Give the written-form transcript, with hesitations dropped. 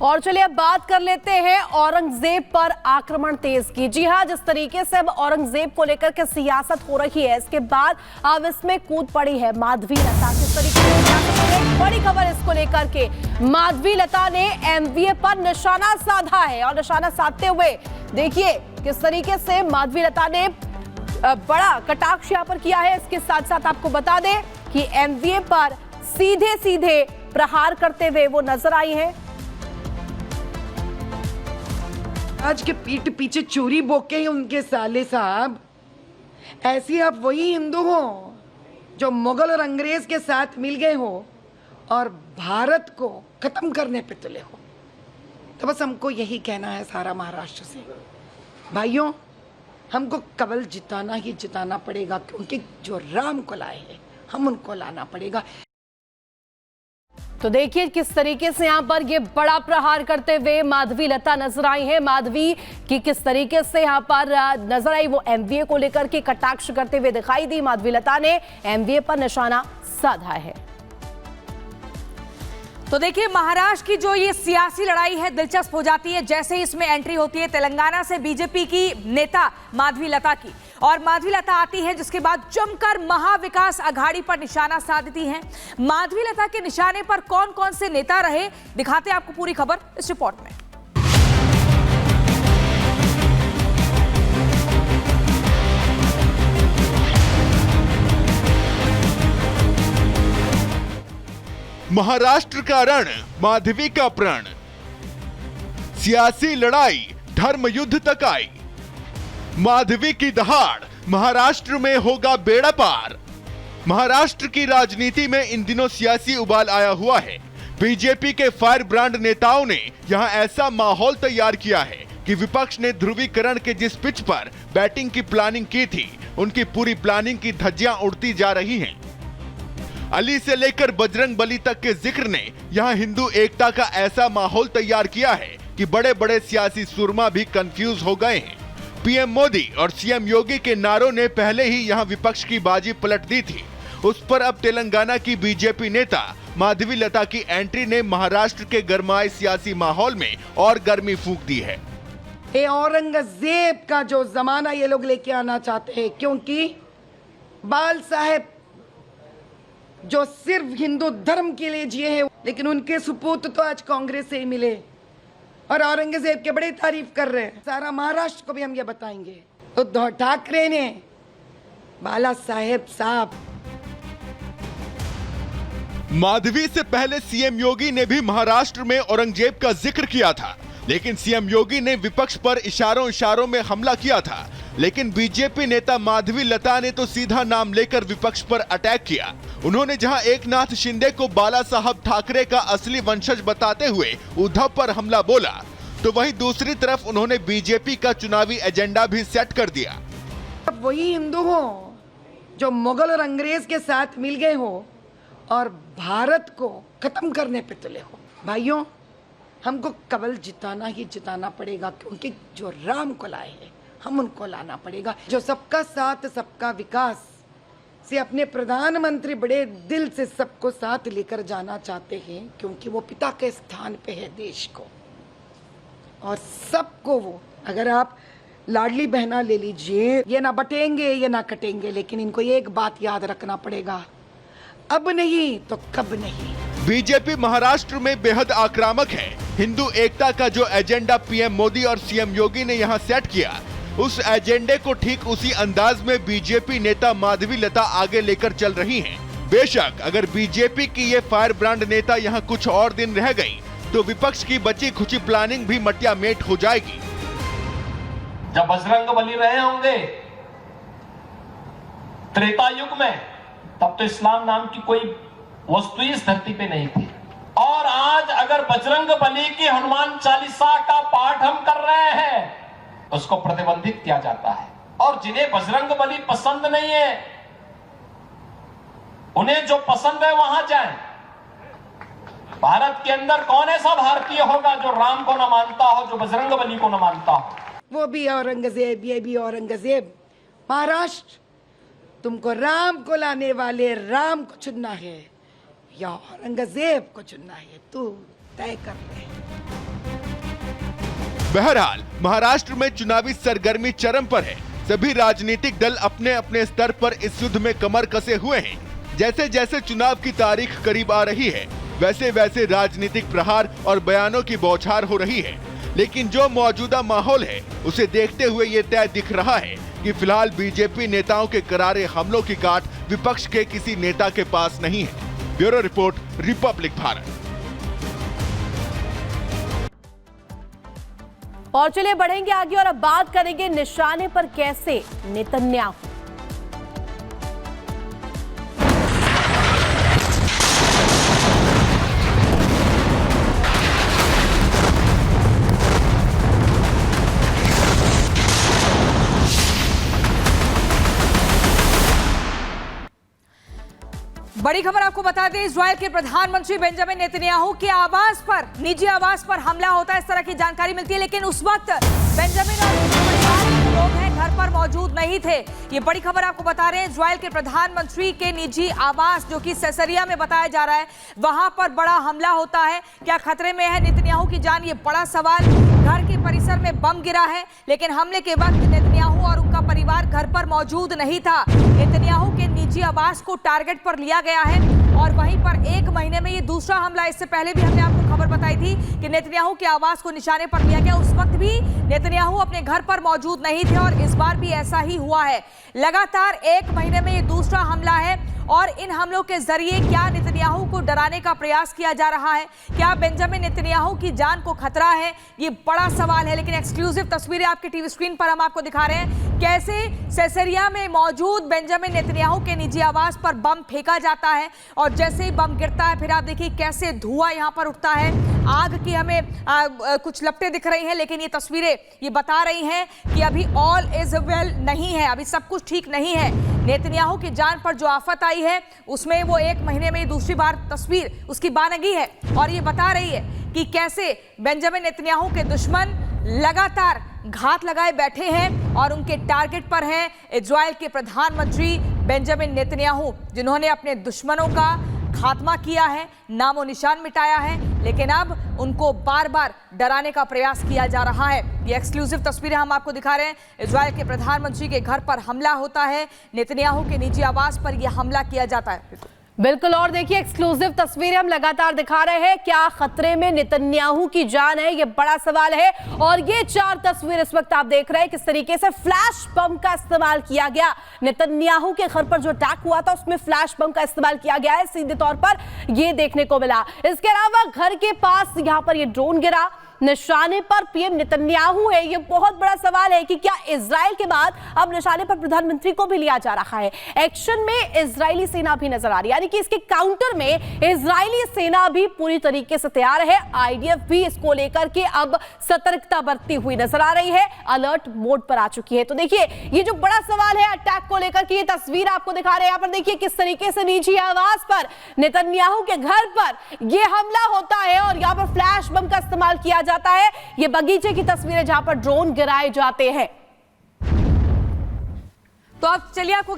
और चलिए अब बात कर लेते हैं औरंगजेब पर आक्रमण तेज की। जी हां, जिस तरीके से अब औरंगजेब को लेकर के सियासत हो रही है, इसके बाद अब इसमें कूद पड़ी है माधवी लता। किस तरीके से एक बड़ी खबर इसको लेकर के, माधवी लता ने एमवीए पर निशाना साधा है और निशाना साधते हुए देखिए किस तरीके से माधवी लता ने बड़ा कटाक्ष यहां पर किया है। इसके साथ साथ आपको बता दें कि एमवीए पर सीधे सीधे प्रहार करते हुए वो नजर आई है। आज के पीठ पीछे चोरी बोके हैं उनके साले साहब। ऐसे आप वही हिंदू हो जो मुगल और अंग्रेज के साथ मिल गए हो और भारत को खत्म करने पे तुले हो। तो बस हमको यही कहना है सारा महाराष्ट्र से, भाइयों हमको केवल जिताना ही जिताना पड़ेगा, क्योंकि जो राम को लाए हैं हम उनको लाना पड़ेगा। तो देखिए किस तरीके से यहां पर ये बड़ा प्रहार करते हुए माधवी लता नजर आई है। माधवी की किस तरीके से यहां पर नजर आई, वो एमवीए को लेकर के कटाक्ष करते हुए दिखाई दी। माधवी लता ने एमवीए पर निशाना साधा है। तो देखिए महाराष्ट्र की जो ये सियासी लड़ाई है दिलचस्प हो जाती है जैसे ही इसमें एंट्री होती है तेलंगाना से बीजेपी की नेता माधवी लता की, और माधवी लता आती है जिसके बाद जमकर महाविकास अघाड़ी पर निशाना साधती हैं। माधवी लता के निशाने पर कौन कौन से नेता रहे, दिखाते हैं आपको पूरी खबर इस रिपोर्ट में। महाराष्ट्र का रण, माधवी का प्रण, सियासी लड़ाई धर्म युद्ध तक आई। माधवी की दहाड़, महाराष्ट्र में होगा बेड़ा पार। महाराष्ट्र की राजनीति में इन दिनों सियासी उबाल आया हुआ है। बीजेपी के फायर ब्रांड नेताओं ने यहां ऐसा माहौल तैयार किया है कि विपक्ष ने ध्रुवीकरण के जिस पिच पर बैटिंग की प्लानिंग की थी, उनकी पूरी प्लानिंग की धज्जियां उड़ती जा रही हैं। अली से लेकर बजरंग बली तक के जिक्र ने यहां हिंदू एकता का ऐसा माहौल तैयार किया है कि बड़े बड़े सियासी सुरमा भी कंफ्यूज हो गए हैं। पीएम मोदी और सीएम योगी के नारों ने पहले ही यहां विपक्ष की बाजी पलट दी थी। उस पर अब तेलंगाना की बीजेपी नेता माधवी लता की एंट्री ने महाराष्ट्र के गरमाए सियासी माहौल में और गर्मी फूंक दी है। ये औरंगजेब का जो जमाना ये लोग लेके आना चाहते हैं, क्योंकि बाल साहेब जो सिर्फ हिंदू धर्म के लिए जिए हैं, लेकिन उनके सुपूत तो आज कांग्रेस से ही मिले और औरंगजेब के बड़े तारीफ कर रहे हैं। सारा महाराष्ट्र को भी हम ये बताएंगे। उद्धव ठाकरे ने, बाला साहेब साहब, माधवी से पहले सीएम योगी ने भी महाराष्ट्र में औरंगजेब का जिक्र किया था, लेकिन सीएम योगी ने विपक्ष पर इशारों इशारों में हमला किया था। लेकिन बीजेपी नेता माधवी लता ने तो सीधा नाम लेकर विपक्ष पर अटैक किया। उन्होंने जहां एकनाथ शिंदे को बाला साहब ठाकरे का असली वंशज बताते हुए उद्धव पर हमला बोला, तो वहीं दूसरी तरफ उन्होंने बीजेपी का चुनावी एजेंडा भी सेट कर दिया। आप वही हिंदू हो जो मुगल और अंग्रेज के साथ मिल गए हो और भारत को खत्म करने पे तुले हो। भाइयों हमको केवल जिताना ही जिताना पड़ेगा, क्योंकि जो राम को लाए हैं हम उनको लाना पड़ेगा। जो सबका साथ सबका विकास से अपने प्रधानमंत्री बड़े दिल से सबको साथ लेकर जाना चाहते हैं, क्योंकि वो पिता के स्थान पे है देश को और सबको। वो अगर आप लाडली बहना ले लीजिए, ये ना बटेंगे ये ना कटेंगे, लेकिन इनको एक बात याद रखना पड़ेगा, अब नहीं तो कब नहीं। बीजेपी महाराष्ट्र में बेहद आक्रामक है। हिंदू एकता का जो एजेंडा पीएम मोदी और सीएम योगी ने यहां सेट किया, उस एजेंडे को ठीक उसी अंदाज में बीजेपी नेता माधवी लता आगे लेकर चल रही हैं। बेशक अगर बीजेपी की ये फायर ब्रांड नेता यहां कुछ और दिन रह गई तो विपक्ष की बची खुची प्लानिंग भी मटिया मेट हो जाएगी। जब बजरंग बली रहे होंगे त्रेता युग में, तब तो इस्लाम नाम की कोई वस्तु इस धरती पे नहीं थी। और आज अगर बजरंग बली की हनुमान चालीसा का पाठ हम कर रहे हैं, उसको प्रतिबंधित किया जाता है। और जिन्हें बजरंग बली पसंद नहीं है, उन्हें जो पसंद है वहां जाएं। भारत के अंदर कौन ऐसा भारतीय होगा जो राम को न मानता हो, जो बजरंग बली को न मानता हो? वो भी औरंगजेब, ये भी औरंगजेब। महाराष्ट्र तुमको राम को लाने वाले राम को चुनना है या औरंगजेब को चुनना है? तू तय कर लें। बहरहाल महाराष्ट्र में चुनावी सरगर्मी चरम पर है। सभी राजनीतिक दल अपने अपने स्तर पर इस युद्ध में कमर कसे हुए हैं। जैसे जैसे चुनाव की तारीख करीब आ रही है, वैसे वैसे राजनीतिक प्रहार और बयानों की बौछार हो रही है। लेकिन जो मौजूदा माहौल है, उसे देखते हुए ये तय दिख रहा है कि फिलहाल बीजेपी नेताओं के करारे हमलों की गांठ विपक्ष के किसी नेता के पास नहीं है। Bureau report, Republic Bharat. और चलिए बढ़ेंगे आगे और अब बात करेंगे निशाने पर कैसे नेतन्याहू। बड़ी खबर आपको बता दें, इजरायल के प्रधानमंत्री बेंजामिन नेतन्याहू के आवास पर, निजी आवास पर हमला होता है, इस तरह की जानकारी मिलती है। लेकिन उस वक्त बेंजामिन और परिवार के लोग हैं घर पर मौजूद नहीं थे। ये बड़ी खबर आपको बता रहे हैं, इजरायल के प्रधानमंत्री के निजी आवास जो कि कैसरिया में बताया जा रहा है, वहां पर बड़ा हमला होता है। क्या खतरे में है नेतन्याहू की जान, ये बड़ा सवाल। घर के परिसर में बम गिरा है, लेकिन हमले के वक्त नेतन्याहू और उनका परिवार घर पर मौजूद नहीं था। नेतन्याहू के निजी आवास को टारगेट पर लिया गया है और वहीं पर एक महीने में ये दूसरा हमला। इससे पहले भी हमने आपको खबर बताई थी कि नेतन्याहू के आवास को निशाने पर लिया गया। उस वक्त भी नेतन्याहू अपने घर पर मौजूद नहीं थे और इस बार भी ऐसा ही हुआ है। लगातार एक महीने में ये दूसरा हमला है और इन हमलों के जरिए क्या नेतन्याहू को डराने का प्रयास किया जा रहा है? क्या बेंजामिन नेतन्याहू की जान को खतरा है? ये बड़ा सवाल है। लेकिन एक्सक्लूसिव तस्वीरें आपके टीवी स्क्रीन पर हम आपको दिखा रहे हैं, कैसे कैसरिया में मौजूद बेंजामिन नेतन्याहू के निजी आवास पर बम फेंका जाता है और जैसे ही बम गिरता है, फिर आप देखिए कैसे धुआं यहाँ पर उठता है। आग की हमें कुछ लपटें दिख रही हैं, लेकिन ये तस्वीरें ये बता रही हैं कि अभी ऑल इज वेल नहीं है, अभी सब कुछ ठीक नहीं है। नेतन्याहू की जान पर जो आफत आई है, उसमें वो एक महीने में दूसरी बार तस्वीर उसकी बानगी है और ये बता रही है कि कैसे बेंजामिन नेतन्याहू के दुश्मन लगातार घात लगाए बैठे हैं और उनके टारगेट पर हैं इजरायल के प्रधानमंत्री बेंजामिन नेतन्याहू, जिन्होंने अपने दुश्मनों का खात्मा किया है, नामो निशान मिटाया है, लेकिन अब उनको बार बार डराने का प्रयास किया जा रहा है। ये एक्सक्लूसिव तस्वीरें हम आपको दिखा रहे हैं। इजरायल के प्रधानमंत्री के घर पर हमला होता है, नेतन्याहू के निजी आवास पर यह हमला किया जाता है। बिल्कुल, और देखिए एक्सक्लूसिव तस्वीरें हम लगातार दिखा रहे हैं। क्या खतरे में नेतन्याहू की जान है, ये बड़ा सवाल है। और ये 4 तस्वीर इस वक्त आप देख रहे हैं किस तरीके से फ्लैश बम का इस्तेमाल किया गया। नेतन्याहू के घर पर जो अटैक हुआ था उसमें फ्लैश बम का इस्तेमाल किया गया है, सीधे तौर पर ये देखने को मिला। इसके अलावा घर के पास यहाँ पर ये ड्रोन गिरा, निशाने पर पीएम नेतन्याहू है। ये बहुत बड़ा सवाल है कि क्या इजराइल के बाद अब निशाने पर प्रधानमंत्री को भी लिया जा रहा है। एक्शन में इजरायली सेना भी नजर आ रही है, यानी कि इसके काउंटर में इजरायली सेना भी पूरी तरीके से तैयार है। आईडीएफ भी इसको लेकर के अब सतर्कता बरतती हुई नजर आ रही है, अलर्ट मोड पर आ चुकी है। तो देखिए ये जो बड़ा सवाल है अटैक को लेकर के, ये तस्वीर आपको दिखा रहे हैं। यहाँ पर देखिए किस तरीके से निजी आवास पर, नेतन्याहू के घर पर यह हमला होता है और यहाँ पर फ्लैश बम का इस्तेमाल किया जाता है। ये बगीचे की तस्वीरें जहां पर ड्रोन गिराए जाते हैं। तो अब चलिए आपको